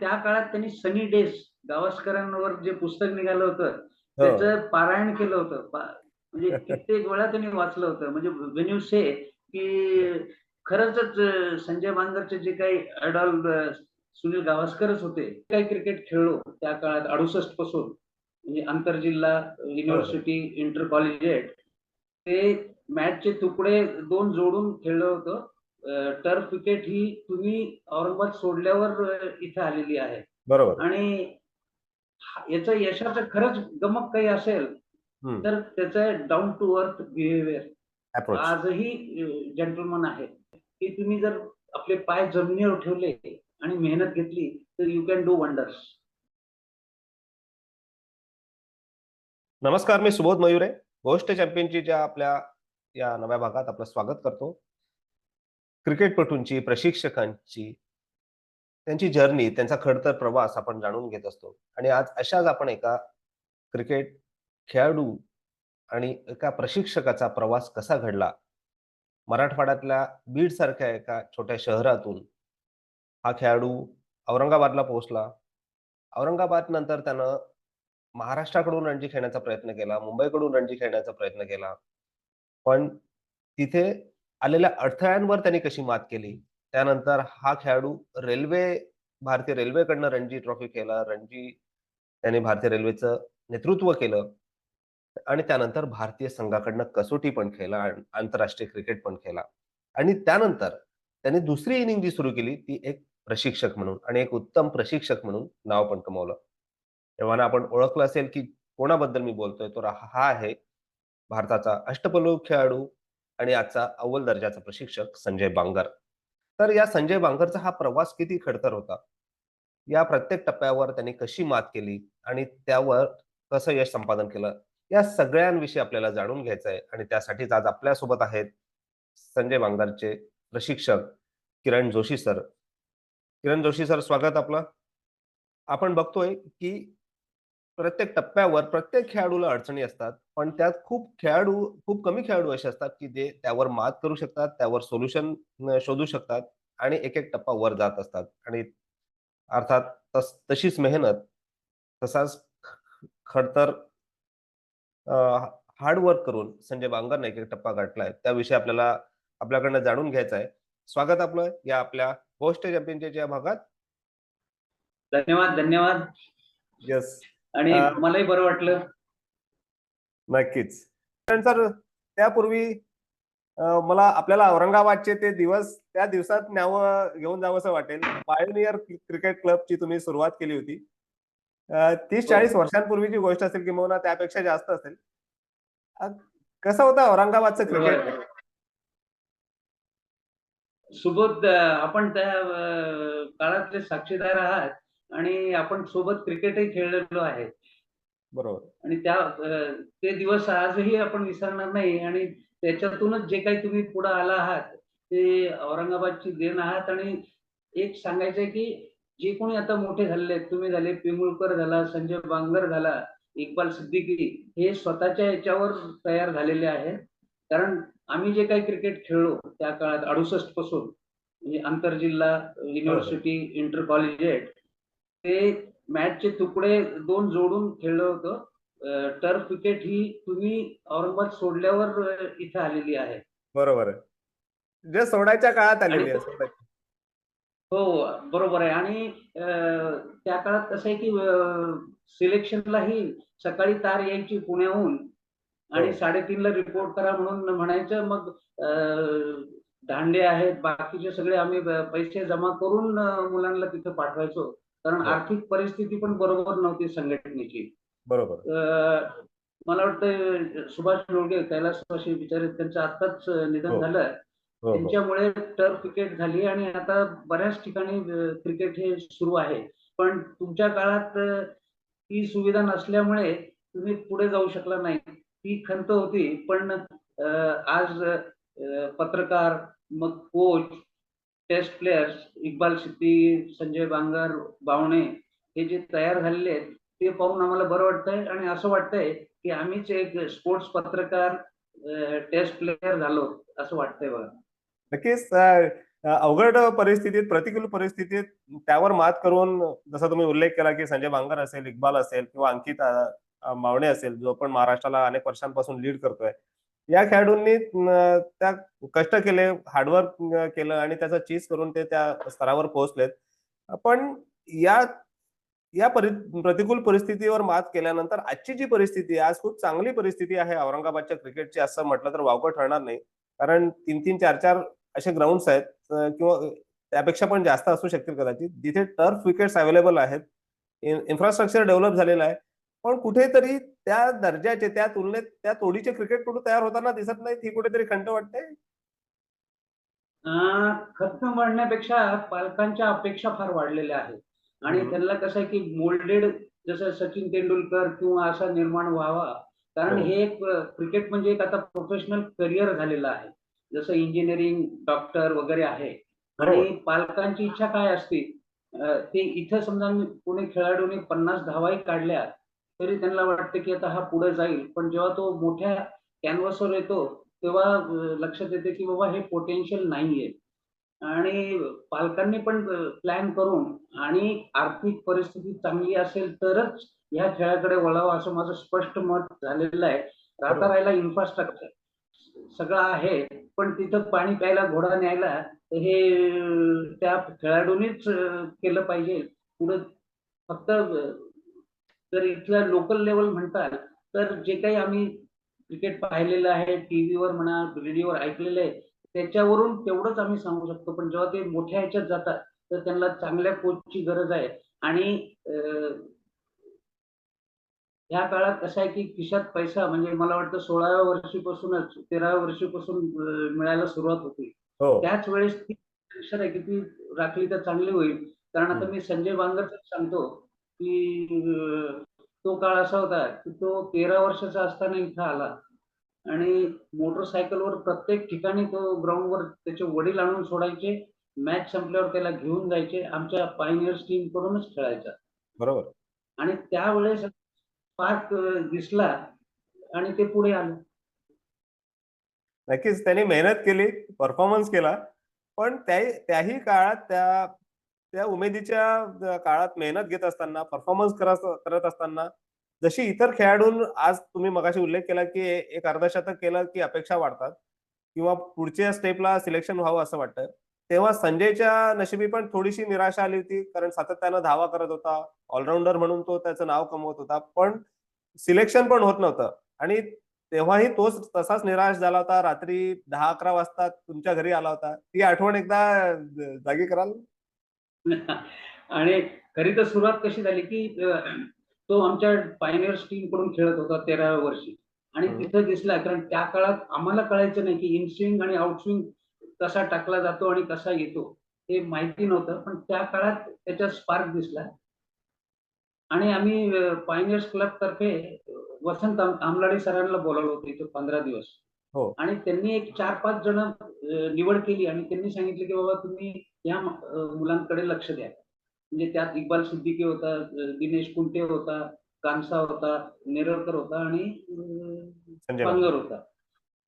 त्या काळात त्यांनी सनी डेज गावस्करांवर जे पुस्तक निघालं होतं हो. त्याचं पारायण केलं होतं. म्हणजे कित्येक वेळा त्यांनी वाचलं होतं. म्हणजे व्हेन यू से की खरंचच संजय बांगरचे जे काही आयडॉल सुनील गावस्करच होते. काही क्रिकेट खेळलो त्या काळात 68 पासून, म्हणजे आंतरजिल्हा, हो, हो. युनिव्हर्सिटी, इंटर कॉलेजिएट ते मॅचचे तुकडे 2 जोडून खेळलं होतं. टर्फ विकेट ही तुम्ही औरंगाबाद सोडल्यावर इथे आलेली आहे. बरोबर. आणि याचं यशाचं खरंच गमक काही असेल हं. तर त्याचं down to earth behaviour approach. आजही जेंटलमन आहे, की तुम्ही जर आपले पाय जमिनीवर ठेवले आणि मेहनत घेतली तर यू कॅन डू वंडर्स. नमस्कार, मी सुबोध मयुरे. गोष्ट चॅम्पियनच्या आपल्या या नव्या भागात आपलं स्वागत करतो. क्रिकेटपटूंची, प्रशिक्षकांची, त्यांची जर्नी, त्यांचा खडतर प्रवास आपण जाणून घेत असतो. आणि आज अशाच आपण एका क्रिकेट खेळाडू आणि एका प्रशिक्षकाचा प्रवास कसा घडला, मराठवाड्यातल्या बीडसारख्या एका छोट्या शहरातून हा खेळाडू औरंगाबादला पोहोचला. औरंगाबाद नंतर त्यानं महाराष्ट्राकडून रणजी खेळण्याचा प्रयत्न केला, मुंबईकडून रणजी खेळण्याचा प्रयत्न केला. पण तिथे आलेल्या अडथळ्यांवर त्यांनी कशी मात केली. त्यानंतर हा खेळाडू भारतीय रेल्वेकडनं रणजी ट्रॉफी केला. त्याने भारतीय रेल्वेचं नेतृत्व केलं आणि त्यानंतर भारतीय संघाकडनं कसोटी पण खेळला आणि आंतरराष्ट्रीय क्रिकेट पण खेळला. आणि त्यानंतर त्यांनी दुसरी इनिंग जी सुरू केली ती एक प्रशिक्षक म्हणून आणि एक उत्तम प्रशिक्षक म्हणून नाव पण कमावलं. तेव्हा आपण ओळखलं असेल की कोणाबद्दल मी बोलतोय, तर हा आहे भारताचा अष्टपैलू खेळाडू आणि आजचा अव्वल दर्जाचा प्रशिक्षक संजय बांगर. तर या संजय बांगरचा हा प्रवास किती खडतर होता, या प्रत्येक टप्प्यावर त्यांनी कशी मात केली आणि त्यावर कसं यश संपादन केलं, या सगळ्यांविषयी आपल्याला जाणून घ्यायचं आहे. आणि त्यासाठीच आज आपल्यासोबत आहेत संजय बांगरचे प्रशिक्षक किरण जोशी सर. किरण जोशी सर, स्वागत आपलं. आपण बघतोय की प्रत्येक टप्प्यावर प्रत्येक खेळाडूला अडचणी असतात. पण त्यात खूप कमी खेळाडू असे असतात, की जे त्यावर मात करू शकतात, त्यावर सोल्युशन शोधू शकतात आणि एक-एक टप्पा वर जात असतात. आणि अर्थात तशीच मेहनत, तसाच खडतर हार्ड वर्क करून संजय बांगरने एक-एक टप्पा गाठलाय. त्याविषयी आपल्याकडनं जाणून घ्यायचं आहे. स्वागत आपलं या आपल्या गोष्ट चॅम्पियनच्या या भागात. धन्यवाद, धन्यवाद. येस. आणि मलाही बरं वाटलं. नक्कीच. सर, त्यापूर्वी मला आपल्याला औरंगाबादचे ते दिवस त्या दिवसात घेऊन जावंसं वाटेल. पायोनियर क्रिकेट क्लबची तुम्ही सुरुवात केली होती. 30-40 हो. वर्षांपूर्वीची गोष्ट असेल किंवा त्यापेक्षा जास्त असेल. अ, कसं होतं औरंगाबादचं क्रिकेट? सुबोध, आपण त्या काळातले साक्षीदार आहात आणि आपण सोबत क्रिकेटही खेळलेलो आहे. बरोबर. आणि ते दिवस आजही आपण विसरणार नाही. आणि त्याच्यातूनच जे काही तुम्ही पुढे आला आहात ते औरंगाबादची देण आहात. आणि एक सांगायचंय की जे कोणी आता मोठे झालेले आहेत, तुम्ही झाले, पिंगुळकर झाला, संजय बांगर झाला, इक्बाल सिद्दीकी, हे स्वतःच्या याच्यावर तयार झालेले आहेत. कारण आम्ही जे काही क्रिकेट खेळलो त्या काळात 68 पासून, म्हणजे आंतरजिल्हा, हो, हो. युनिव्हर्सिटी, इंटर कॉलेजिएट, ते मॅचचे तुकडे 2 जोडून खेळलं होतं. टर्फ विकेट ही तुम्ही औरंगाबाद सोडल्यावर इथे आलेली आहे. बरोबर आहे. जे सोडायच्या काळात आणि आलेली आहे. सोडायची. हो, बरोबर आहे. आणि त्या काळात कसं आहे की सिलेक्शनलाही सकाळी तार यायची पुण्याहून हो. आणि 3:30ला रिपोर्ट करा म्हणून म्हणायचं. मग दांडे आहेत, बाकीचे सगळे आम्ही पैसे जमा करून मुलांना तिथे पाठवायचो. कारण हो. आर्थिक परिस्थिती पण बरोबर नव्हती संघटनेची. बरोबर. मला वाटतं सुभाष डोळगे, कैलासवासी बिचारे, त्यांचं आत्ताच निधन हो, झालं. हो, हो. त्यांच्यामुळे टर्फ क्रिकेट झाली आणि आता बऱ्याच ठिकाणी क्रिकेट हे सुरू आहे. पण तुमच्या काळात ती सुविधा नसल्यामुळे तुम्ही पुढे जाऊ शकला नाही. ती खंत होती. पण आज पत्रकार, मग coach, test players, Iqbal Siddiqui, Sanjay Bangar, Bawane, हे जे तयार झालेले आहेत ते पाहून आम्हाला बरं वाटतंय. आणि असं वाटतंय की आम्हीच एक स्पोर्ट्स पत्रकार, टेस्ट प्लेयर झालो असं वाटतंय बघा. नक्कीच. अवघड परिस्थितीत, प्रतिकूल परिस्थितीत त्यावर मात करून, जसा तुम्ही उल्लेख केला की संजय बांगर असेल, इक्बाल असेल किंवा अंकित मावणे असेल, जो पण महाराष्ट्राला अनेक वर्षांपासून लीड करतोय, या खेळाडूंनी त्या कष्ट केले, हार्डवर्क केलं आणि त्याचा चीज करून ते त्या स्तरावर पोहोचलेत. पण या या प्रतिकूल परिस्थितीवर मात केल्यानंतर आजची जी परिस्थिती आहे, आज खूप चांगली परिस्थिती आहे औरंगाबादच्या क्रिकेटची, असं म्हटलं तर वावगं ठरणार नाही. कारण 3-3, 4-4 असे ग्राउंड्स आहेत, किंवा त्यापेक्षा पण जास्त असू शकतील कदाचित, जिथे टर्फ विकेट्स अवेलेबल आहेत. इन्फ्रास्ट्रक्चर डेव्हलप झालेलं आहे. पण कुठेतरी त्या दर्जाचे, त्या तुलनेत त्या तोडीचे क्रिकेट कुठे तयार होताना दिसत नाहीत, ही कुठेतरी खंत वाटते. खर्च वाढण्यापेक्षा पालकांच्या अपेक्षा फार वाढलेल्या आहेत आणि हम्म. त्यांना कसं आहे की मोल्डेड, जसं सचिन तेंडुलकर किंवा असा निर्माण व्हावा. कारण हो. हे एक क्रिकेट म्हणजे एक आता प्रोफेशनल करिअर झालेलं आहे, जसं इंजिनिअरिंग, डॉक्टर वगैरे आहे. आणि बरोबर. पालकांची इच्छा काय असते, ते इथं समजा कोणी खेळाडूने 50 धावाही काढल्या तरी त्यांना वाटतं की आता हा पुढे जाईल, पण जेव्हा तो मोठ्या कॅनव्हासवर येतो तेव्हा लक्षात येते की बाबा हे पोटेन्शियल नाहीये. आणि पालकांनी पण प्लॅन करून आणि आर्थिक परिस्थिती चांगली असेल तरच ह्या खेळाकडे वळावं, असं माझं स्पष्ट मत झालेलं आहे. राहता बरोबर. राहिला इन्फ्रास्ट्रक्चर सगळं आहे, पण तिथं पाणी प्यायला, घोडा न्यायला हे त्या खेळाडूंनीच केलं पाहिजे. पुढे फक्त जर इथल्या लोकल लेवल म्हणताल, तर जे काही आम्ही क्रिकेट पाहिलेलं आहे, टीव्हीवर म्हणा, रेडिओवर ऐकलेलं आहे, त्याच्यावरून तेवढंच आम्ही सांगू शकतो. पण जेव्हा ते मोठ्या ह्याच्यात जातात, तर त्यांना चांगल्या कोचची गरज आहे. आणि ह्या काळात कसं आहे की खिशात पैसा म्हणजे मला वाटतं 16व्या वर्षीपासूनच, 13व्या वर्षीपासून मिळायला सुरुवात होती. हो. त्याच वेळेस ती प्रेशर आहे की ती राखली तर चांगली होईल. कारण आता हम्म. मी संजय बांगरच सांगतो की तो काळ असा होता की तो 13 वर्षाचा असताना इथं आला आणि मोटरसायकलवर प्रत्येक ठिकाणी तो ग्राउंडवर त्याचे वडील आणून सोडायचे. मॅच संपल्यावर त्याला घेऊन जायचे. आमच्या पायनियर्स टीम कडूनच खेळायचा. बरोबर. आणि त्यावेळेस स्पार्क दिसला आणि ते पुढे आलं. नक्कीच त्यांनी मेहनत केली, परफॉर्मन्स केला. पण त्याही काळात, त्या त्या उमेदीच्या काळात मेहनत घेत असताना, परफॉर्मन्स करत असताना, जशी इतर खेळाडू, आज तुम्ही मगाशी उल्लेख केला की एक अर्धशतक केलं की अपेक्षा वाढतात किंवा पुढच्या स्टेपला सिलेक्शन व्हावं असं वाटतं. तेव्हा संजयच्या नशिबी पण थोडीशी निराशा आली होती, कारण सातत्यानं धावा करत होता, ऑलराऊंडर म्हणून तो त्याचं नाव कमवत होता, पण सिलेक्शन पण होत नव्हतं. आणि तेव्हाही तोच तसाच निराश झाला होता. रात्री 10-11 वाजता तुमच्या घरी आला होता. ती आठवण एकदा जागी कराल? आणि खरी तर सुरुवात कशी झाली की तो आमच्या पायनियर्स टीम कडून खेळत होता 13व्या वर्षी आणि हम्म. तिथं दिसला. कारण त्या काळात आम्हाला कळायचं नाही की इनस्विंग आणि आउटस्विंग कसा टाकला जातो आणि कसा येतो हे माहिती नव्हतं. पण त्या काळात त्याचा स्पार्क दिसला आणि आम्ही पायनियर्स क्लब तर्फे वसंत आमलाडे सरांना बोलावलं होतं इथे 15 दिवस. हो. आणि त्यांनी एक 4-5 जण निवड केली आणि त्यांनी सांगितलं की बाबा तुम्ही या मुलांकडे लक्ष द्या. म्हणजे त्यात इक्बाल सिद्दीकी होता, दिनेश कुंटे होता, कांसा होता, नेरळकर होता आणि संजय बांगर. बांगर होता.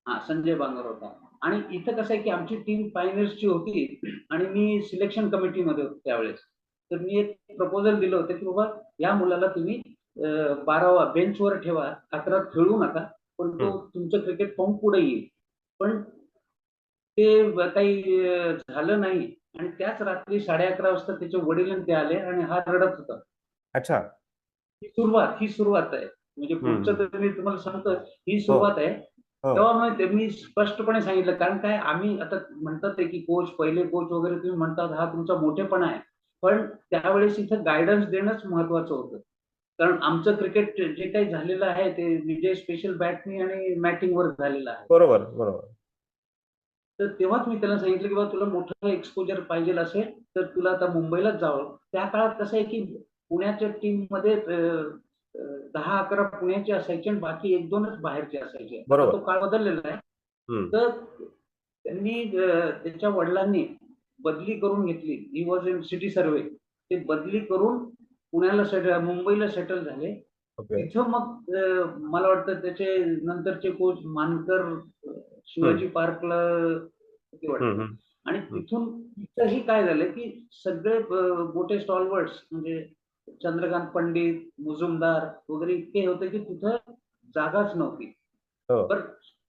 हां, संजय बांगर होता. आणि इथं कसं आहे की आमची टीम पायनियर्सची होती आणि मी सिलेक्शन कमिटीमध्ये होतो त्यावेळेस. तर मी एक प्रपोजल दिलं होतं की बाबा या मुलाला तुम्ही 12वा बेंचवर ठेवा, 11त खेळू नका, पण तो हम्म. तुमचं क्रिकेट पाहून पुढे येईल. पण ते काही झालं नाही आणि त्याच रात्री 11:30 वाजता त्याचे वडील आणि ते आले आणि हा रडत होता. अच्छा. ही सुरुवात आहे. म्हणजे पुढचं हम्म. तर मी तुम्हाला सांगतो, ही हो. सुरुवात आहे. हो. तेव्हा मग त्यांनी स्पष्टपणे सांगितलं, कारण काय आम्ही आता म्हणतात ते की कोच, पहिले कोच वगैरे तुम्ही म्हणतात हा तुमचा मोठेपणा आहे. पण त्यावेळेस इथं गाईडन्स देणंच महत्वाचं होतं. कारण आमचं क्रिकेट जे काही झालेलं आहे ते विजय स्पेशल बॅटनी आणि मॅटिंगवर झालेलं आहे. बरोबर, बरोबर. तर तेव्हाच मी त्याला सांगितलं की बाबा तुला मोठं एक्सपोजर पाहिजे असेल तर तुला आता मुंबईलाच जावं. त्या काळात कसं आहे की पुण्याच्या टीममध्ये 10-11 पुण्याचे असायचे आणि बाकी 1-2च बाहेरचे असायचे. आता बरोबर. तो काळ बदललेला आहे. हम्म. तर त्यांनी त्याच्या वडिलांनी बदली करून घेतली. He was in city survey. ते बदली करून मुंबईला सेटल झाले. ओके. तिथं मग मला वाटतं त्याचे नंतरचे कोच मानकर शिवाजी पार्कला होते हम्म. वाटतं. हम्म. आणि तिथंही काय झालं की सगळे मोठे स्टॉलवर्ड्स म्हणजे चंद्रकांत पंडित, मुजुमदार वगैरे इतके होते की तिथं जागाच नव्हती. हो. पण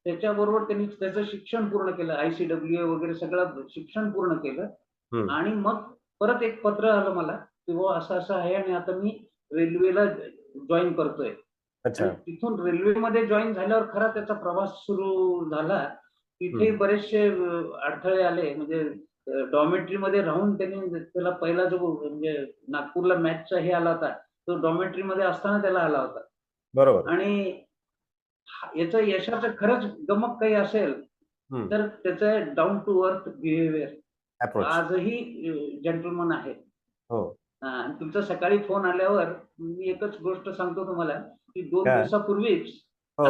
त्याच्याबरोबर त्यांनी त्याचं शिक्षण पूर्ण केलं, ICWA वगैरे सगळं शिक्षण पूर्ण केलं आणि मग परत एक पत्र आलं मला की बुवा असं असं आहे आणि आता मी रेल्वेला जॉईन करतोय. आणि अच्छा. तिथून रेल्वेमध्ये जॉईन झाल्यावर खरा त्याचा प्रवास सुरू झाला. तिथे बरेचसे अडथळे आले म्हणजे डॉर्मेटरीमध्ये राहून त्यांनी त्याला पहिला जो म्हणजे नागपूरला मॅचचा हे आला होता, तो डॉर्मेटरीमध्ये असताना त्याला आला होता. बरोबर. आणि याचं यशाचं खरंच गमक काही असेल तर त्याचं down to earth behaviour. Approach. आजही जेंटलमन आहे. हो. तुमचा सकाळी फोन आल्यावर मी एकच गोष्ट सांगतो तुम्हाला की 2 काय? दिवसापूर्वीच हो.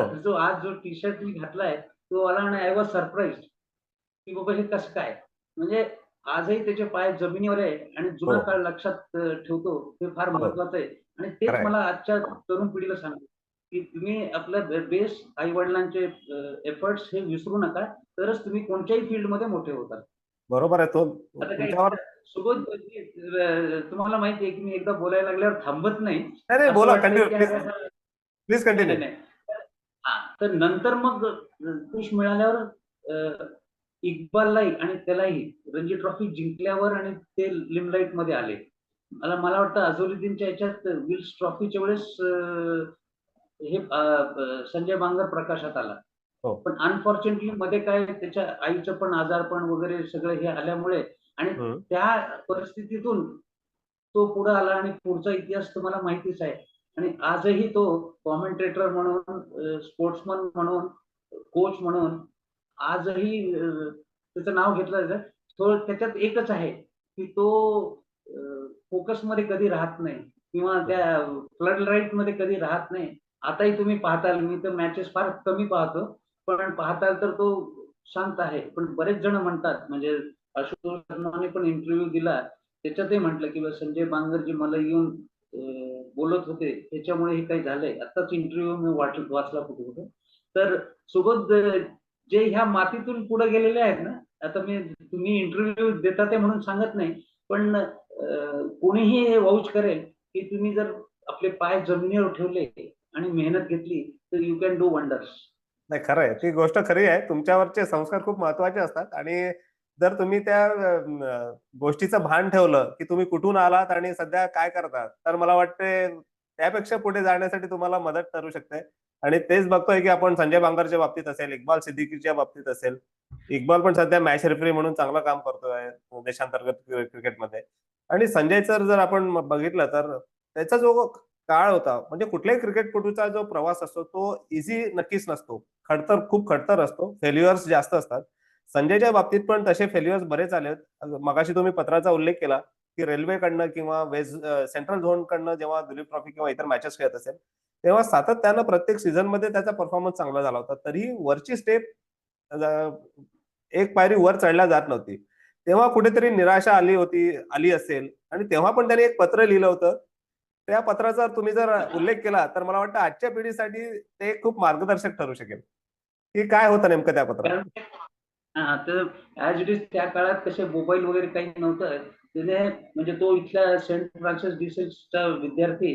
जो टी-शर्ट मी घातलाय तो आला आणि आय वॉज सरप्राईज्ड की बाबा हे कसं काय? म्हणजे आजही त्याचे पाय जमिनीवर आहे आणि जुना हो. काळ लक्षात ठेवतो हे फार हो. महत्वाचं आहे. आणि तेच खरं आहे. मला आजच्या तरुण पिढीला सांगतो की तुम्ही आपल्या बेस आई-वडिलांचे एफर्ट्स हे विसरू नका. तरच तुम्ही कोणत्याही फील्डमध्ये मोठे होतात. बरोबर आहे. तो आता काही तुमच्यावर सुबोध तुम्हाला माहिती आहे की मी एकदा बोलायला लागल्यावर थांबत नाही. नाही, नाही, असं बोला, वाटतं कंटिन्यू की प्लीज. अरे प्लीज नाही, कंटिन्यू. नाही, नाही. तर नंतर मग पुश मिळाल्यावर इक्बाललाही आणि त्यालाही रणजी ट्रॉफी जिंकल्यावर आणि ते लिमलाईटमध्ये आले. मला वाटतं अझरुद्दीनच्या याच्यात विल्स ट्रॉफीच्या वेळेस हे संजय बांगर प्रकाशात आला. हो. पण अनफॉर्च्युनेटली मध्ये काय त्याच्या आईचं पण आजारपण वगैरे सगळं हे आल्यामुळे आणि त्या परिस्थितीतून तो पुढे आला आणि पुढचा इतिहास तुम्हाला माहितीच आहे. आणि आजही तो कॉमेंटेटर म्हणून, स्पोर्ट्समन म्हणून, कोच म्हणून आजही त्याचं नाव घेतलं जातं. तो त्याच्यात एकच आहे की तो फोकसमध्ये कधी राहत नाही किंवा त्या फ्लड लाईट मध्ये कधी राहत नाही. आताही तुम्ही पाहताल, मी तर मॅचेस फार कमी पाहतो, पण पाहताल तर तो शांत आहे. पण बरेच जण म्हणतात म्हणजे आशुतोष शर्माने पण इंटरव्ह्यू दिला त्याच्यातही म्हटलं की संजय बांगरजी मला येऊन बोलत होते त्याच्यामुळे हे काही झालंय. आताच इंटरव्ह्यू मी वाचला कुठे तर सुबोध जे ह्या मातीतून पुढे गेलेले आहेत ना, आता तुम्ही इंटरव्ह्यू देता ते म्हणून सांगत नाही, पण कोणीही हे वाऊच करेल की तुम्ही जर आपले पाय जमिनीवर ठेवले आणि मेहनत घेतली तर यू कॅन डू वंडर्स. नाही, खरं आहे. ती गोष्ट खरी आहे. तुमच्यावरचे संस्कार खूप महत्वाचे असतात आणि जर तुम्ही त्या गोष्टीचं भान ठेवलं की तुम्ही कुठून आलात आणि सध्या काय करतात, तर मला वाटते त्यापेक्षा पुढे जाण्यासाठी तुम्हाला मदत करू शकते. आणि तेच बघतोय की आपण संजय बांगरच्या बाबतीत असेल, इक्बाल सिद्दीकीच्या बाबतीत असेल. इक्बाल पण सध्या मॅच रेफरी म्हणून चांगलं काम करतोय देशांतर्गत क्रिकेटमध्ये. आणि संजयचं जर आपण बघितलं तर त्याचा जो काळ होता म्हणजे कुठल्याही क्रिकेटपटूचा जो प्रवास असतो तो इझी नक्कीच नसतो. खूप खडतर असतो. फेल्युअर्स जास्त असतात. संजयच्या बाबतीत पण तसे फेल्युअर्स बरेच आलेत. मगाशी तुम्ही पत्राचा उल्लेख केला की रेल्वेकडनं किंवा सेंट्रल झोनकडनं जेव्हा दिलीप ट्रॉफी किंवा इतर मॅचेस खेळत असेल तेव्हा सातत्यानं प्रत्येक सीझनमध्ये त्याचा परफॉर्मन्स चांगला झाला होता. तरीही वरची स्टेप एक पायरी वर चढल्या जात नव्हती. तेव्हा कुठेतरी निराशा आली असेल आणि तेव्हा पण त्याने एक पत्र लिहिलं होतं. त्या पत्राचा तुम्ही जर उल्लेख केला तर मला वाटतं आजच्या पिढीसाठी ते खूप मार्गदर्शक ठरू शकेल की काय होतं नेमकं त्या पत्रात. तर ऍज इट इज त्या काळात कसे मोबाईल वगैरे काही नव्हतं. त्याने म्हणजे तो इथल्या सेंट फ्रान्सिस डिसेसचा विद्यार्थी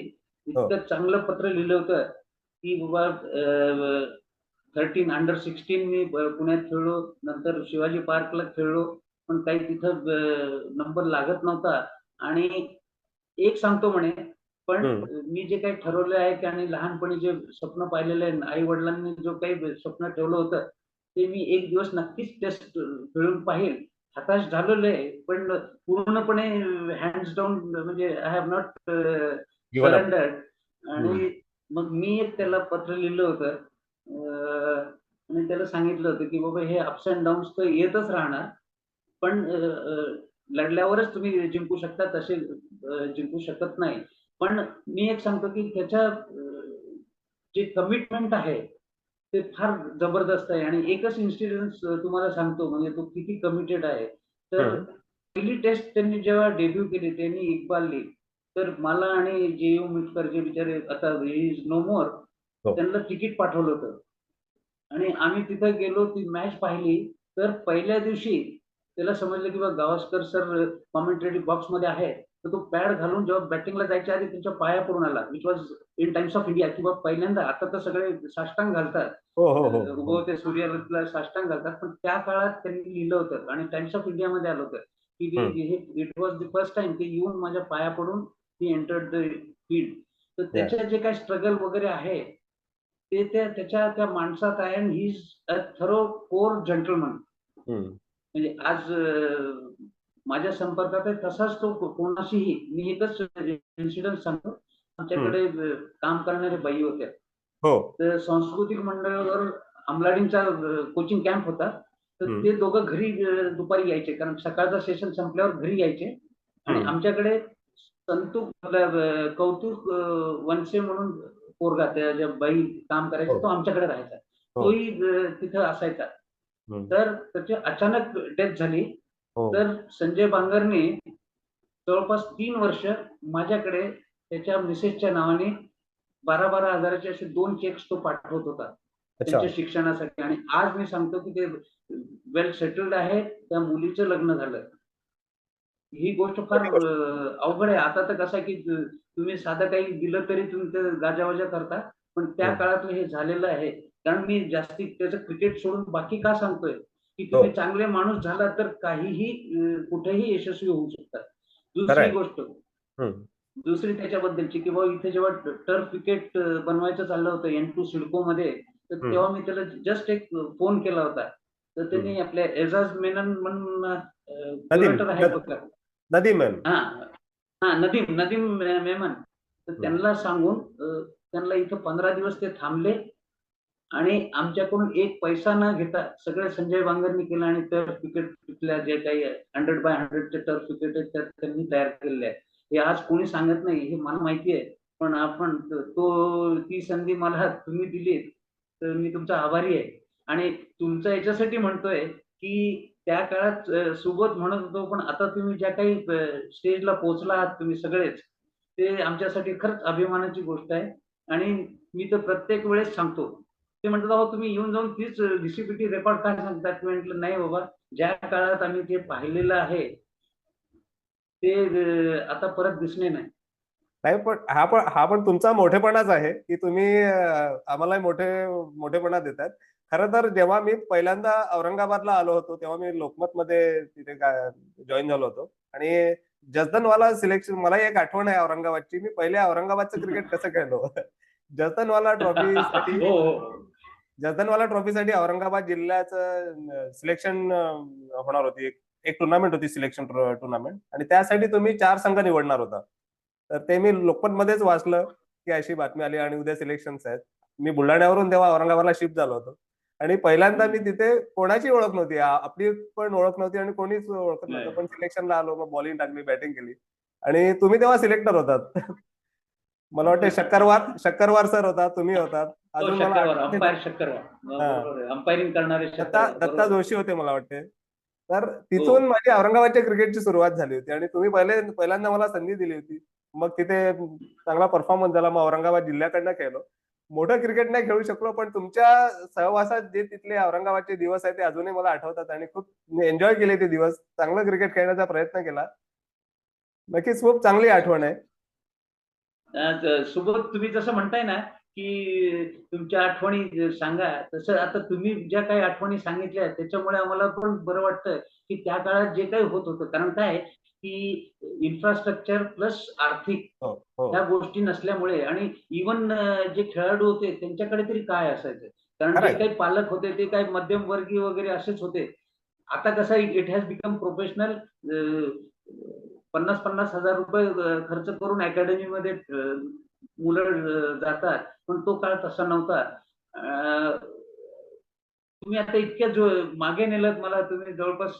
इतकं चांगलं पत्र लिहिलं होतं की बाबा 13 अंडर 16 मी पुण्यात खेळलो, नंतर शिवाजी पार्कला खेळलो, पण काही तिथं नंबर लागत नव्हता. आणि एक सांगतो म्हणे, पण मी जे काही ठरवलं आहे की आणि लहानपणी जे स्वप्न पाहिलेलं आहे, आई वडिलांनी जो काही स्वप्न ठेवलं होतं ते मी एक दिवस नक्कीच टेस्ट खेळून पाहिल. हताश झालेलो आहे, पण पूर्णपणे हँड्स डाऊन म्हणजे आय हॅव नॉट सरेंडर्ड. आणि मग मी एक त्याला पत्र लिहिलं होतं आणि त्याला सांगितलं होतं की बाबा हे अप्स अँड डाऊन्स तर येतच राहणार, पण लढल्यावरच तुम्ही जिंकू शकता, तसे जिंकू शकत नाही. पण मी एक सांगतो की त्याच्या जे कमिटमेंट आहे ते फार जबरदस्त आहे. आणि एकच इन्सिडेन्स तुम्हाला सांगतो म्हणजे तो किती कमिटेड आहे. तर पहिली टेस्ट त्यांनी जेव्हा डेब्यू केली त्यांनी इक्बालने, तर मला आणि जे.यू. मिटकर जे बिचारे आता इज नो मोर, त्यांना तिकीट पाठवलं होतं आणि आम्ही तिथं गेलो, ती मॅच पाहिली. तर पहिल्या दिवशी त्याला समजलं की बा गावस्कर सर कॉमेंट्री बॉक्स मध्ये आहे, तर तो पॅड घालून जेव्हा बॅटिंगला जायच्या आधी त्यांच्या पाया पडून आला, which was in times of India, किंवा पहिल्यांदा. आता तर सगळे साष्टांग घालतात, हो हो हो हो. उगवते सूर्याला साष्टांग घालतात, पण त्या काळात त्यांनी लिहिलं होतं आणि टाइम्स ऑफ इंडिया मध्ये आलं होतं की हम्म. It was the first time ते येऊन माझ्या पाया पडून ही एंटर्ड द फील्ड. तर Yeah. त्याच्या जे काही स्ट्रगल वगैरे आहे ते त्याच्या त्या माणसात आहे, and he is a thorough core gentleman. हम्म. म्हणजे आज माझ्या संपर्कात आहे, तसाच तो कोणाशीही. मी एकच इन्सिडेंट सांगतो. आमच्याकडे काम करणारे बाई होत्या, हो. तर सांस्कृतिक मंडळावर अंमलाडींचा कोचिंग कॅम्प होता. तर हम्म. ते दोघं घरी दुपारी यायचे, कारण सकाळचा सेशन संपल्यावर घरी यायचे. आणि हम्म. आमच्याकडे आपल्या कौतुक वनसे म्हणून पोरगा, त्या ज्या बाई काम करायचा, हो तो आमच्याकडे राहायचा. हो. तोही तिथं असायचा. हम्म. तर त्याची अचानक डेथ झाली. हो. तर संजय बांगरने जवळपास 3 वर्ष माझ्याकडे त्याच्या मिसेसच्या नावाने 12,000-12,000चे असे 2 चेक्स तो पाठवत होता अच्छा. त्यांच्या शिक्षणासाठी. आणि आज मी सांगतो की ते वेल सेटल्ड आहे, त्या मुलीचं लग्न झालं. ही गोष्ट फार अवघड आहे. आता तर कसं आहे की तुम्ही साधं काही दिलं तरी तुम्ही ते गाजावाजा करता, पण त्या हम्म. काळातलं हे झालेलं आहे. कारण मी जास्तीत त्याचं क्रिकेट सोडून बाकी का सांगतोय, की हो. तुम्ही चांगले माणूस झाला तर काहीही कुठेही यशस्वी होऊ शकतात. दुसरी खरंय. गोष्ट, हम्म. दुसरी त्याच्याबद्दलची, की बाबा इथे जेव्हा टर्फ विकेट बनवायचं चाललं होतं N2 सिडको मध्ये, तर हम्म. तेव्हा मी त्याला जस्ट एक फोन केला होता. तर हम्म. त्यांनी आपल्या एजाज मेनन म्हणून नदीम क्युरेटर आहेत बघा. नदीम मॅम. हा हा, नदीम नदीम मेमन. तर हम्म. त्यांना सांगून त्यांना इथं 15 दिवस ते थांबले, आणि आमच्याकडून एक पैसा न घेता सगळं संजय बांगरनी केलं. आणि टर्फ विकेट तिथल्या जे काही 100x100चे टर्फ विकेट आहेत त्या त्यांनी तयार केलेले आहेत. हे आज कोणी सांगत नाही, हे मला माहिती आहे. पण आपण ती संधी मला तुम्ही दिली, तर मी तुमचा आभारी आहे. आणि तुमचा याच्यासाठी म्हणतोय की त्या काळात सुबोध म्हणत होतो, पण आता तुम्ही ज्या काही स्टेजला पोहोचला आहात तुम्ही सगळेच, ते आमच्यासाठी खरंच अभिमानाची गोष्ट आहे. आणि मी तर प्रत्येक वेळेस सांगतो. ते म्हणतात, अहो तुम्ही येऊन जाऊन तीच डीसीपीटी रेकॉर्ड काय सांगतात? मी म्हटलं, नाही बाबा, ज्या काळात आम्ही ते पाहिलेलं आहे ते आता परत दिसणे नाही. नाही, पण हा पण तुमचा मोठेपणाच आहे की तुम्ही आम्हाला मोठेपणा देतात. खरं तर जेव्हा मी पहिल्यांदा औरंगाबादला आलो होतो तेव्हा मी लोकमत मध्ये तिथे जॉईन झालो होतो. आणि जसदनवाला सिलेक्शन, मला एक आठवण आहे औरंगाबादची. मी पहिले औरंगाबादचं क्रिकेट कसं खेळलो. जसदनवाला ट्रॉफीसाठी हो हो. जसदनवाला ट्रॉफीसाठी औरंगाबाद जिल्ह्याचं सिलेक्शन होणार होती. एक टुर्नामेंट होती, सिलेक्शन टुर्नामेंट. आणि त्यासाठी तुम्ही 4 संघ निवडणार होता. तर ते मी लोकमत मध्येच वाचलं की अशी बातमी आली आणि उद्या सिलेक्शन्स आहेत. मी बुलढाण्यावरून तेव्हा औरंगाबादला शिफ्ट झालो होतो. आणि पहिल्यांदा मी तिथे कोणाची ओळख नव्हती, आपली पण ओळख नव्हती आणि कोणीच ओळखत नव्हतं. नाही. पण सिलेक्शनला आलो, मग बॉलिंग टाकली, बॅटिंग केली. आणि तुम्ही तेव्हा सिलेक्टर होतात. मला वाटतं शक्करवार सर होता, तुम्ही होतात. हो, अजून मला शक्करवार, आठवते. अंपायर शक्करवार. हा, बरोबर आहे. अंपायरिंग करणारे दत्ता शक्करवार, दत्ता बरोबर. जोशी होते मला वाटते. तर हो. तिथून माझी औरंगाबादच्या क्रिकेटची सुरुवात झाली होती. आणि तुम्ही पहिल्यांदा मला संधी दिली होती. मग तिथे चांगला परफॉर्मन्स झाला. मग औरंगाबाद जिल्ह्याकडनं खेळलो. मोठं क्रिकेट नाही खेळू शकलो, पण तुमच्या सहवासात जे तिथले औरंगाबादचे दिवस आहेत ते अजूनही मला आठवतात. आणि खूप एन्जॉय केले ते दिवस. चांगलं क्रिकेट खेळण्याचा प्रयत्न केला. नक्कीच खूप चांगली आठवण आहे. सुबोध, तुम्ही जसं म्हणताय ना, की तुमच्या आठवणी सांगा, तसं आता तुम्ही ज्या काही आठवणी सांगितल्या त्याच्यामुळे आम्हाला पण बरं वाटतं की त्या काळात जे काही होत होतं. कारण काय, की इन्फ्रास्ट्रक्चर प्लस आर्थिक हो हो. ह्या गोष्टी नसल्यामुळे, आणि इवन जे खेळाडू होते त्यांच्याकडे तरी काय असायचं. कारण जे खरंय. काही पालक होते ते काही मध्यमवर्गीय वगैरे असेच होते. आता कसं इट हॅज बिकम प्रोफेशनल. 50,000-50,000 रुपये खर्च करून अकॅडमीमध्ये मुलं जातात. पण तो काळ तसा नव्हता. तुम्ही आता इतक्या मागे नेलत मला. तुम्ही जवळपास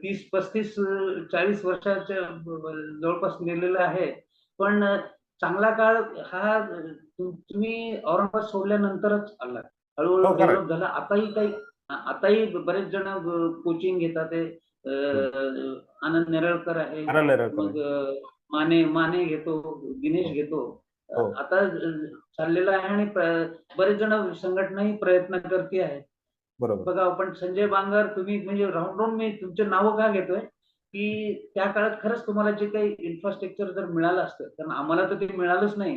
30-35-40 वर्षाच्या जवळपास नेलेलं आहे. पण चांगला काळ हा तुम्ही औरंगाबाद सोडल्यानंतरच आला. हो, हळूहळू खरंय. डेव्हलप झाला. आताही बरेच जण कोचिंग घेतात ते. हम्म. आनंद नेरळकर आहे. आनंद नेरळकर आहे. मग माने घेतो, दिनेश हो घेतो. हो. आता चाललेलं आहे. आणि बरेच जण संघटनाही प्रयत्न करते आहे. बरोबर. बघा आपण संजय बांगर तुम्ही म्हणजे राऊंड राऊंड मी तुमचे नावं का घेतोय की त्या काळात खरंच तुम्हाला जे काही इन्फ्रास्ट्रक्चर जर मिळालं असतं, कारण आम्हाला तर ते मिळालंच नाही.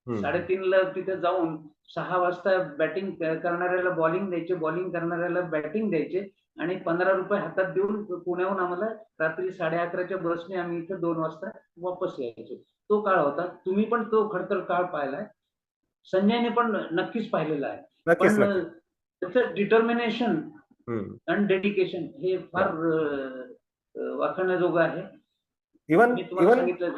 हम्म. 3:30ला तिथे जाऊन 6 वाजता बॅटिंग करणाऱ्याला बॉलिंग द्यायचे, बॉलिंग करणाऱ्याला बॅटिंग द्यायचे आणि ₹15 हातात देऊन पुण्याहून आम्हाला रात्री 11:30च्या बसने आम्ही इथे 2 वाजता वापस यायचो. तो काळ होता. तुम्ही पण तो खडतर काळ पाहिलाय. संजयने पण नक्कीच पाहिलेला आहे. नक्कीच, पण नक्कीच. त्याचं डिटर्मिनेशन हम्म. आणि डेडिकेशन हे फार या. वाखाणण्याजोगं आहे. इव्हन मी तुम्हाला इव्हन सांगितलं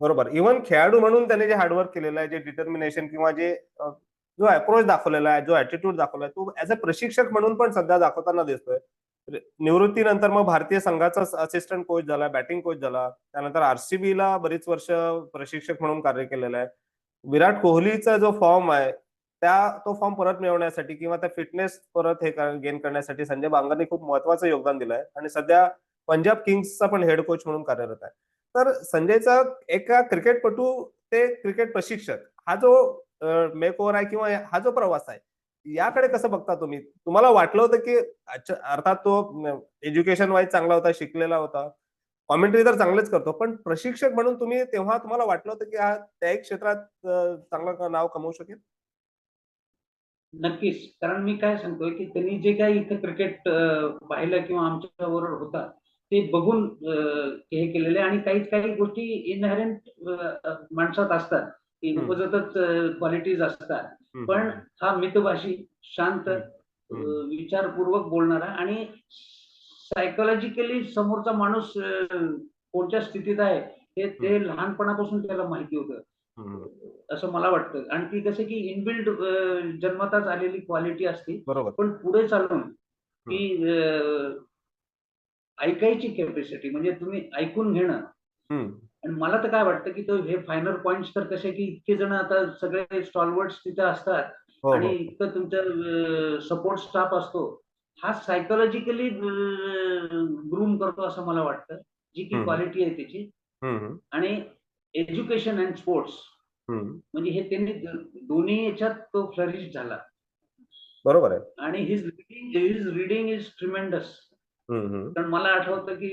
बरोबर. इव्हन खेळाडू म्हणून त्याने जे हार्डवर्क केलेलं आहे, जे डिटर्मिनेशन किंवा जे जो अप्रोच दाखवलेला आहे, जो ऍटिट्यूड दाखवलाय, तो ऍज अ प्रशिक्षक म्हणून पण सध्या दाखवताना दिसतोय. निवृत्तीनंतर मग भारतीय संघाचा असिस्टंट कोच झाला, बॅटिंग कोच झाला. त्यानंतर RCB ला बरीच वर्ष प्रशिक्षक म्हणून कार्य केलेलं आहे. विराट कोहलीचा जो फॉर्म आहे, तो फॉर्म परत मिळवण्यासाठी किंवा त्या फिटनेस परत हे गेन करण्यासाठी संजय बांगरने खूप महत्वाचं योगदान दिलं आहे आणि सध्या पंजाब किंग्सचा पण हेड कोच म्हणून कार्यरत आहे. तर संजयचा एका क्रिकेटपटू ते क्रिकेट प्रशिक्षक हा जो मेक ओव्हर आहे किंवा हा जो प्रवास आहे, याकडे कसं बघता तुम्ही? तुम्हाला वाटलं होतं की अर्थात तो एज्युकेशन वाईज चांगला होता, शिकलेला होता, कॉमेंट्री तर चांगलेच करतो, पण प्रशिक्षक म्हणून तेव्हा तुम्हाला वाटलं होतं की हा त्याही क्षेत्रात चांगलं नाव कमवू शकेल? नक्कीच. कारण मी काय सांगतोय, की त्यांनी जे काही इथं क्रिकेट पाहिलं किंवा आमच्याबरोबर होता, ते बघून हे केलेलं आहे आणि काही काही गोष्टी इनहेरंट माणसात असतात, की हम्म. उपजतच क्वालिटीज असतात. हम्म. पण हा मितभाषी, शांत, हम्म. हम्म. विचारपूर्वक बोलणारा आणि सायकॉलॉजिकली समोरचा माणूस कोणत्या स्थितीत आहे, हे हम्म. ते लहानपणापासून त्याला माहिती होतं. हम्म. असं मला वाटतं आणि ती कसं की इनबिल्ट जन्मताच आलेली क्वालिटी असते. बरोबर. पण पुढे चालून हम्म. ती ऐकायची कॅपॅसिटी म्हणजे तुम्ही ऐकून घेणं. हम्म. आणि मला तर काय वाटतं की तो हे फायनल पॉइंट्स तर कसे की इतके जण आता सगळे स्टॉलवर्ड्स तिथे असतात हो, आणि हो. इतकं तुमचं सपोर्ट स्टाफ असतो. हा सायकॉलॉजिकली ग्रूम करतो असं मला वाटतं. जी की हम्म. क्वालिटी आहे त्याची. हम्म. आणि एज्युकेशन अँड स्पोर्ट्स हम्म. म्हणजे हे त्यांनी दोन्ही याच्यात तो फ्लरिश झाला. बरोबर आहे. आणि हिज रीडिंग इज ट्रिमेंडस. हम्म. कारण मला आठवतं की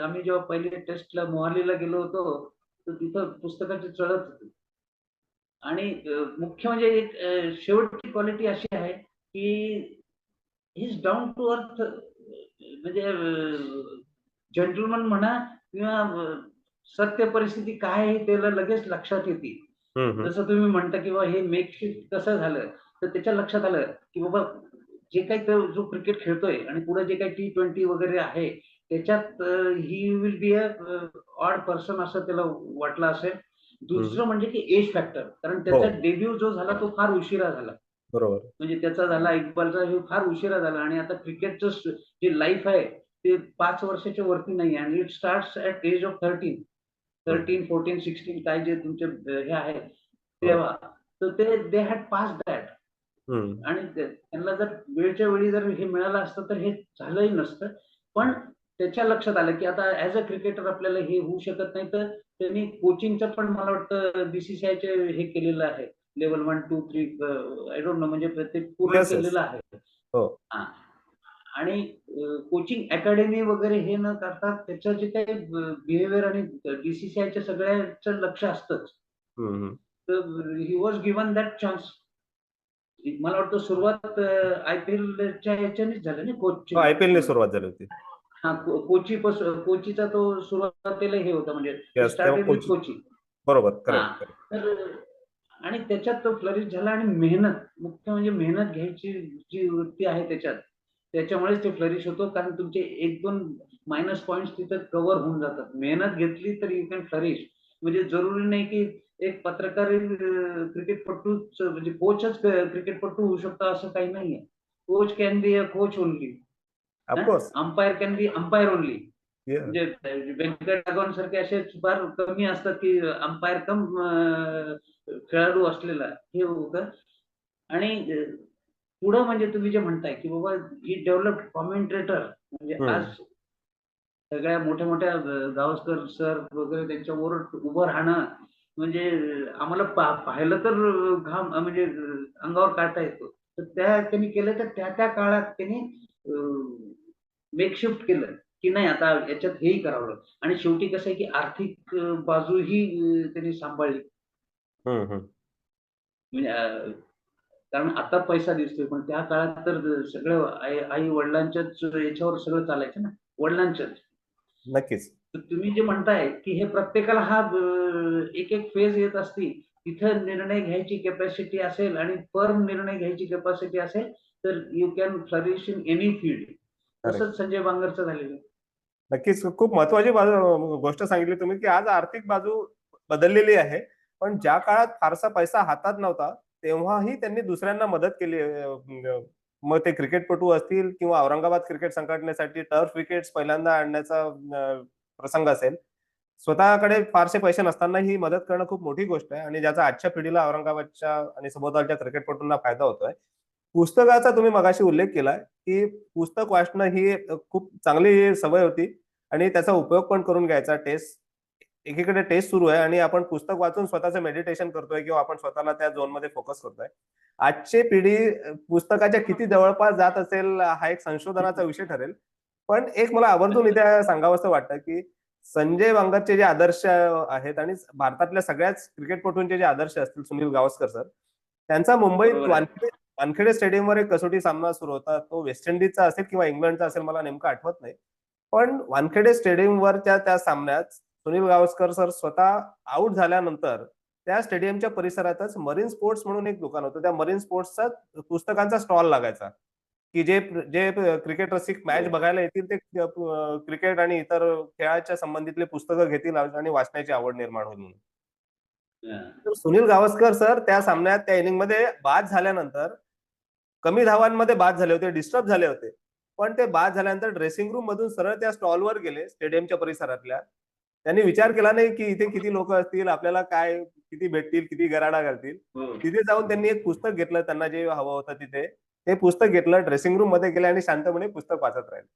आम्ही जेव्हा पहिले टेस्टला मोहालीला गेलो होतो, तर तिथं पुस्तकाची चढत होती. आणि मुख्य म्हणजे एक शेवटची क्वालिटी अशी आहे की ही इज डाउन टू अर्थ म्हणजे जेंटलमन म्हणा किंवा सत्य परिस्थिती काय आहे त्याला लगेच लक्षात येते. हम्म. जसं तुम्ही म्हणता की हे मेकशिफ्ट कसं झालं, तर त्याच्या लक्षात आलं की बाबा जे काही तो जो क्रिकेट खेळतोय आणि पुढे जे काही T20 वगैरे आहे, त्याच्यात he will be a odd person असं त्याला वाटलं असेल. हम्म. दुसरं म्हणजे की एज फॅक्टर. कारण हो. त्याचा डेब्यू जो झाला तो फार उशिरा झाला. बरोबर. म्हणजे त्याचा झाला इक्बालचा हे फार उशिरा झाला आणि आता क्रिकेटचं जे लाईफ आहे ते 5 वर्षाच्या वरती नाही आणि it starts at age of 13. Hmm. 13, 14, 16 काय जे तुमचे हे आहे बरोबर. तेव्हा. तर ते दे हॅड पास्ड दॅट. हम्म. आणि त्यांना जर वेळच्या वेळी जर हे मिळालं असतं तर हे झालंही नसतं. पण त्याच्या लक्षात आलं की आता ॲज अ क्रिकेटर आपल्याला हे होऊ शकत नाही, तर त्यांनी कोचिंगचं पण मला वाटतं BCCIचे हे केलेलं आहे. लेव्हल 1, 2, 3 आय डोंट नो म्हणजे ते पूर्ण येस, येस. केलेलं आहे. हो. हां. आणि कोचिंग अकॅडमी वगैरे हे न करता त्याचं जे काही बिहेवियर आणि BCCIच्या सगळ्याचं लक्ष असतंच. हम्म. तर he was given that chance. मला वाटतं सुरुवात IPLच्या ह्याच्यानेच झाली ना हो, कोचची. IPL ने सुरुवात झाली होती. हां, कोचीचा तो सुरुवातीला हे होता म्हणजे ही येस, तेव्हा स्टार्टेड विथ कोच. कोची. बरोबर. हां. Correct, correct. तर आणि त्याच्यात तो फ्लरिश झाला आणि मेहनत, मुख्य म्हणजे मेहनत घ्यायची जी वृत्ती आहे त्याच्यात, त्याच्यामुळेच ते फ्लरिश होतो. कारण तुमचे 1-2 मायनस पॉइंट्स तिथं कव्हर होऊन जातात. मेहनत घेतली तर यू कॅन फ्लरिश. म्हणजे जरुरी नाही की एक पत्रकार क्रिकेटपटूच म्हणजे कोचच क्रिकेटपटू होऊ शकतो असं काही नाहीये. Coach can be a coach only. Of course. Umpire can be umpire only. Yes. म्हणजे व्यंकट सारखे असे फार कमी असतात की अंपायर कम खेळाडू असलेला हे होतं. आणि पुढं म्हणजे तुम्ही जे म्हणताय की बाबा ही डेव्हलप्ड कॉमेंटेटर म्हणजे आज हम्म. सगळ्या मोठ्या-मोठ्या गावस्कर सर वगैरे त्यांच्यावर उभं राहणं म्हणजे आम्हाला पाहिलं तर घाम म्हणजे अंगावर काटा येतो. तर त्यांनी केलं, तर त्या काळात त्यांनी मेकशिफ्ट केलं की नाही आता याच्यात हेही करावं. आणि शेवटी कसं आहे की आर्थिक बाजूही त्यांनी सांभाळली. म्हणजे कारण आता पैसा दिसतोय, पण त्या काळात तर सगळं आई वडिलांच्याच याच्यावर सगळं चालायचं ना, वडिलांच्याच. नक्कीच. तर तुम्ही जे म्हणताय की हे प्रत्येकाला हा एक एक फेज येत असतील, तिथं निर्णय घ्यायची कॅपॅसिटी असेल आणि फर्म निर्णय घ्यायची कॅपॅसिटी असेल, तर you can flourish in any field. Correct. तसंच संजय बांगरचं झालेलं आहे. नक्कीच खूप महत्वाची गोष्ट सांगितली तुम्ही की आज आर्थिक बाजू बदललेली आहे. पण ज्या काळात फारसा पैसा हातात नव्हता तेव्हाही त्यांनी दुसऱ्यांना मदत केली. मग ते क्रिकेटपटू असतील किंवा औरंगाबाद क्रिकेट संघटनेसाठी टर्फ विकेट्स पहिल्यांदा आणण्याचा प्रसंग असेल. स्वतःकडे फारसे पैसे नसताना ही मदत करणं खूप मोठी गोष्ट आहे आणि ज्याचा आजच्या पिढीला औरंगाबादच्या आणि सभोवतालच्या क्रिकेटपटूंना फायदा होतोय. पुस्तकाचा तुम्ही मगाशी उल्लेख केलाय की पुस्तक वाचणं ही खूप चांगली सवय होती आणि त्याचा उपयोग पण करून घ्यायचा. एकीकडे टेस्ट सुरू आहे आणि आपण पुस्तक वाचून स्वतःचं मेडिटेशन करतोय किंवा आपण स्वतःला त्या झोनमध्ये फोकस करतोय. आजची पिढी पुस्तकाच्या किती जवळपास जात असेल हा एक संशोधनाचा विषय ठरेल. पण एक मला आवर्जून इथे सांगावंसं वाटतं की संजय बांगरचे जे आदर्श आहेत आणि भारतातल्या सगळ्याच क्रिकेटपटूंचे जे आदर्श असतील, सुनील गावस्कर सर, त्यांचा मुंबईत बरोबर आहे. वानखेडे स्टेडियमवर एक कसोटी सामना सुरू होता. तो वेस्ट इंडिजचा असेल किंवा इंग्लंडचा असेल मला नेमकं आठवत नाही. पण वानखेडे स्टेडियमवरच्या त्या सामन्यात सुनील गावस्कर सर स्वतः आउट झाल्यानंतर त्या स्टेडियमच्या परिसरातच मरीन स्पोर्ट्स म्हणून एक दुकान होतं. त्या मरीन स्पोर्ट्सचा पुस्तकांचा स्टॉल लागायचा. की जे जे क्रिकेट रसिक मॅच हो. बघायला येतील ते क्रिकेट आणि इतर खेळाच्या संबंधितले पुस्तकं घेतील आणि वाचण्याची आवड निर्माण होईल म्हणून. हां. तर सुनील गावस्कर सर त्या सामन्यात त्या इनिंगमध्ये बाद झाल्यानंतर कमी धावांमध्ये बाद झाले होते, डिस्टर्ब झाले होते. पण ते बाद झाल्यानंतर ड्रेसिंग रूम मधून सरळ त्या स्टॉलवर गेले स्टेडियमच्या परिसरातल्या. त्यांनी विचार केला नाही की इथे किती लोक असतील, आपल्याला काय किती भेटतील, किती गराडा घालतील. हो. तिथे जाऊन त्यांनी एक पुस्तक घेतलं त्यांना जे हवं होतं तिथे. ते पुस्तक घेतलं, ड्रेसिंग रूम मध्ये गेले आणि शांतपणे पुस्तक वाचत राहिले.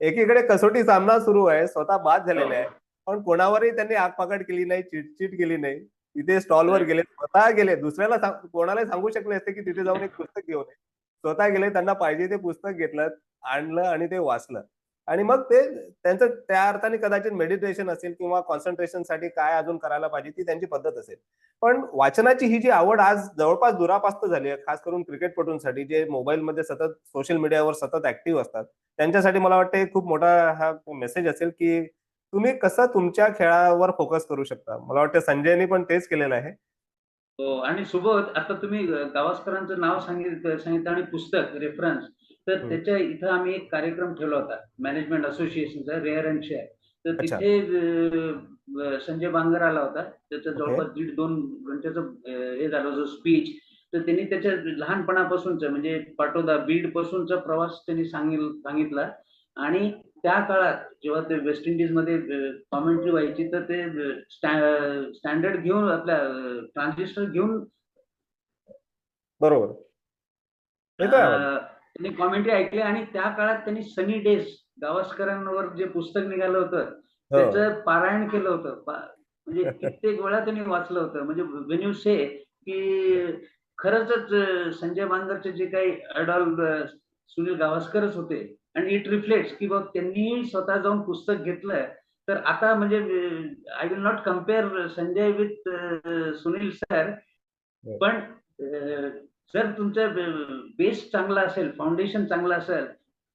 एकीकडे कसोटी सामना सुरू आहे, स्वतः बाद झालेले आहे. पण कोणावरही त्यांनी आगपाखड केली नाही, चिटचिट केली नाही. तिथे स्टॉलवर गेले, स्वतः गेले. दुसऱ्याला कोणालाही सांगू शकले असते की तिथे जाऊन एक पुस्तक घेऊन ये. स्वतः गेले, त्यांना पाहिजे ते पुस्तक घेतलं, आणलं आणि ते वाचलं. आणि मग ते त्यांचं त्या अर्थाने कदाचित मेडिटेशन असेल किंवा कॉन्सन्ट्रेशनसाठी काय अजून करायला पाहिजे ती त्यांची पद्धत असेल. पण वाचनाची ही जी आवड आज जवळपास दुरापास्त झाली आहे, खास करून क्रिकेटपटूंसाठी जे मोबाईलमध्ये सतत सोशल मीडियावर सतत ऍक्टिव्ह असतात. त्यांच्यासाठी मला वाटतं खूप मोठा हा मेसेज असेल की तुम्ही कसं तुमच्या खेळावर फोकस करू शकता. मला वाटतं संजयने पण तेच केलेलं आहे. हो. आणि सुबोध, आता तुम्ही गावस्करांचं नाव सांगितलं आणि पुस्तक रेफरन्स, तर हम्म. त्याच्या इथं आम्ही एक कार्यक्रम ठेवला होता मॅनेजमेंट असोसिएशनचा, रेअर अँड शेअर. तर अच्छा. तिथे संजय बांगर आला होता. त्याचं ओके. जवळपास 1.5-2 घंट्याचं हे झालं जो स्पीच. तर त्यांनी त्याच्या लहानपणापासूनचं म्हणजे पाटोदा बीड पासूनचा प्रवास त्यांनी सांगितला. आणि त्या काळात जेव्हा ते वेस्ट इंडिजमध्ये कॉमेंट्री व्हायची, तर ते स्टँडर्ड घेऊन आपल्या ट्रान्झिस्टर घेऊन बरोबर. येतोय आवाज. त्यांनी कॉमेंट्री ऐकली. आणि त्या काळात त्यांनी सनी डेज गावस्करांवर जे पुस्तक निघालं होतं हो. त्याचं पारायण केलं होतं. म्हणजे कित्येक वेळा त्यांनी वाचलं होतं. म्हणजे वेन यू से की खरंच संजय बांगरचे जे काही आयडॉल सुनील गावस्करच होते. आणि इट रिफ्लेक्ट्स की बाबा त्यांनी स्वतः जाऊन पुस्तक घेतलंय. तर आता म्हणजे I will not compare Sanjay with Sunil sir. हो. पण जर तुमचं बेस चांगला असेल, फाउंडेशन चांगलं असेल,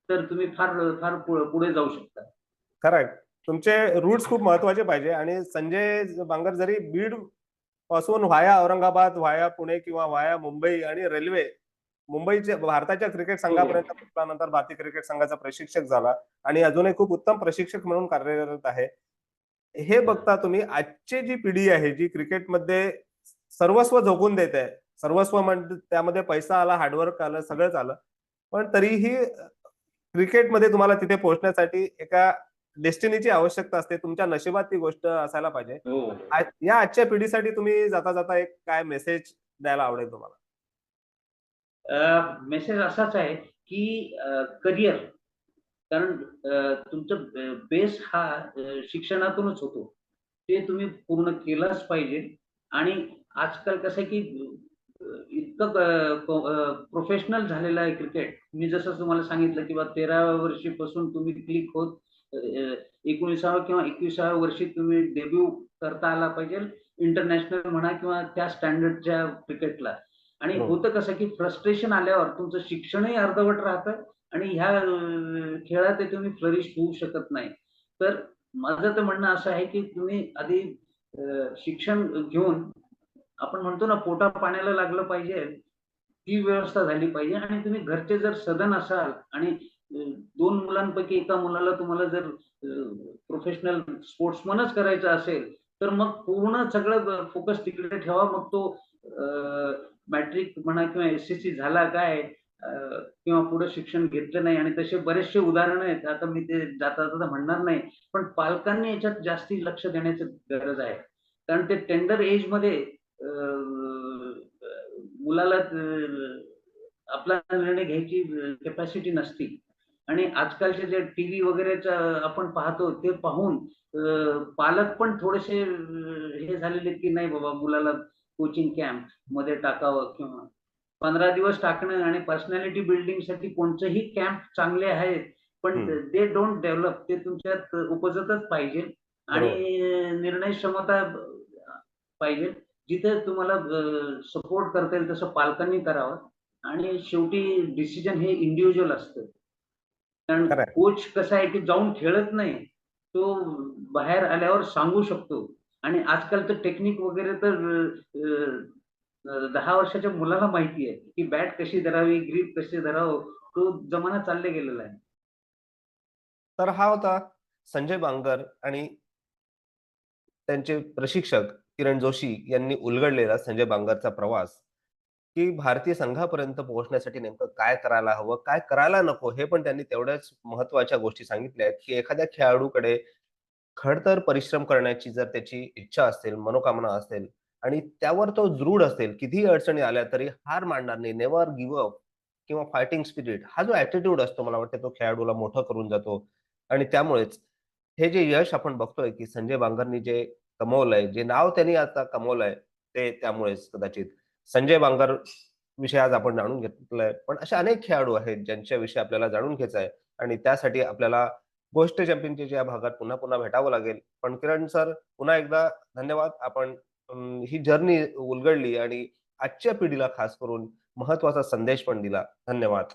तर तुम्ही फार फार पुढे जाऊ शकता. करेक्ट. तुमचे रूट्स खूप महत्वाचे पाहिजे आणि संजय बांगर जरी बीड पासून व्हाया औरंगाबाद, व्हाया पुणे किंवा व्हाया मुंबई आणि रेल्वे मुंबईच्या भारताच्या क्रिकेट हो. संघापर्यंत पोहोचल्यानंतर भारतीय क्रिकेट संघाचा प्रशिक्षक झाला आणि अजूनही खूप उत्तम प्रशिक्षक म्हणून कार्यरत आहे. हे बघता तुम्ही आजची जी पिढी आहे जी क्रिकेटमध्ये सर्वस्व झोकून देत आहे, सर्वस्व म्हणजे त्यामध्ये पैसा आला, हार्डवर्क आलं, सगळंच आलं. पण तरीही क्रिकेटमध्ये तुम्हाला तिथे पोहोचण्यासाठी एका डेस्टिनीची आवश्यकता असते. तुमच्या नशिबात ती गोष्ट असायला पाहिजे. हो. या आजच्या पिढीसाठी तुम्ही जाता जाता एक काय मेसेज द्यायला आवडेल तुम्हाला? मेसेज असाच आहे की करिअर, कारण तुमचं बेस हा शिक्षणातूनच होतो. ते तुम्ही पूर्ण केलाच पाहिजे. आणि आजकाल कसं आहे की इतकं प्रोफेशनल झालेलं आहे क्रिकेट. मी जसं तुम्हाला सांगितलं की 13व्या वर्षीपासून तुम्ही क्लिक होत 19व्या किंवा 21व्या वर्षी तुम्ही डेब्यू करता आला पाहिजे इंटरनॅशनल म्हणा किंवा त्या स्टँडर्डच्या क्रिकेटला. आणि हो. होतं कसं की फ्रस्ट्रेशन आल्यावर तुमचं शिक्षणही अर्धवट राहतं आणि ह्या खेळात ते तुम्ही फ्लरिश होऊ शकत नाही. तर माझं तर म्हणणं असं आहे की तुम्ही आधी शिक्षण घेऊन आपण म्हणतो ना पोटा पाण्याला लागलं पाहिजे, ती व्यवस्था झाली पाहिजे आणि तुम्ही घरचे जर सधन असाल आणि 2 मुलांपैकी एका मुलाला तुम्हाला जर प्रोफेशनल स्पोर्ट्समनच करायचं असेल, तर मग पूर्ण सगळं फोकस तिकडे ठेवा. मग तो मॅट्रिक म्हणा किंवा एस-एस-सी झाला काय किंवा पुढे शिक्षण घेतलं नाही आणि तसे बरेचसे उदाहरणं आहेत. आता मी ते जाता-जाता म्हणणार नाही. पण पालकांनी याच्यात जास्ती लक्ष देण्याची गरज आहे. कारण ते टेंडर एजमध्ये मुलाला आपला निर्णय घ्यायची कॅपॅसिटी नसती आणि आजकालचे जे टीव्ही वगैरेचा आपण पाहतो ते पाहून पालक पण थोडेसे हे झालेले की नाही बाबा मुलाला कोचिंग कॅम्प मध्ये टाकावं किंवा 15 दिवस टाकणं आणि पर्सनॅलिटी बिल्डिंगसाठी कोणतेही कॅम्प चांगले आहेत, पण हं. They don't develop. ते तुमच्यात उपजतच पाहिजे आणि बरोबर. निर्णय क्षमता पाहिजे. जिथे तुम्हाला सपोर्ट करता येईल तसं पालकांनी करावं आणि शेवटी डिसिजन हे इंडिव्हिज्युअल असतं. कारण खरं आहे. कोच कसा आहे की जाऊन खेळत नाही. तो बाहेर आल्यावर सांगू शकतो आणि आजकालचं टेक्निक वगैरे तर 10 वर्षाच्या मुलाला माहिती आहे, की बॅट कशी धरावी, ग्रिप कशी धरावं, तो जमाना चालला गेलेला आहे. तर हा होता संजय बांगर आणि त्यांचे प्रशिक्षक किरण जोशी यांनी उलगडलेला संजय बांगरचा प्रवास, की भारतीय संघापर्यंत पोहोचण्यासाठी नेमकं काय करायला हवं, काय करायला नको, हे पण त्यांनी तेवढ्याच महत्त्वाच्या गोष्टी सांगितल्या आहेत, की एखाद्या खेळाडूकडे खडतर परिश्रम करण्याची जर त्याची इच्छा असेल, मनोकामना असेल आणि त्यावर तो दृढ असेल, कितीही अडचणी आल्या तरी हार मानणार नाही, नेव्हर गिव्ह अप किंवा फायटिंग स्पिरिट हा जो ॲटिट्यूड असतो मला वाटतं तो खेळाडूला मोठं करून जातो आणि त्यामुळेच हे जे यश आपण बघतोय, की संजय बांगरनी जे कमवलंय, जे नाव त्यांनी आता कमवलंय, ते त्यामुळेच कदाचित. संजय बांगर विषयी आज आपण जाणून घेतलंय. पण असे अनेक खेळाडू आहेत ज्यांच्याविषयी आपल्याला जाणून घ्यायचं आहे आणि त्यासाठी आपल्याला गोष्ट चॅम्पियनच्या या भागात पुन्हा-पुन्हा भेटावं लागेल. पण किरण सर पुन्हा एकदा धन्यवाद. आपण ही जर्नी उलगडली आणि आजच्या पिढीला खास करून महत्त्वाचा संदेश पण दिला. धन्यवाद.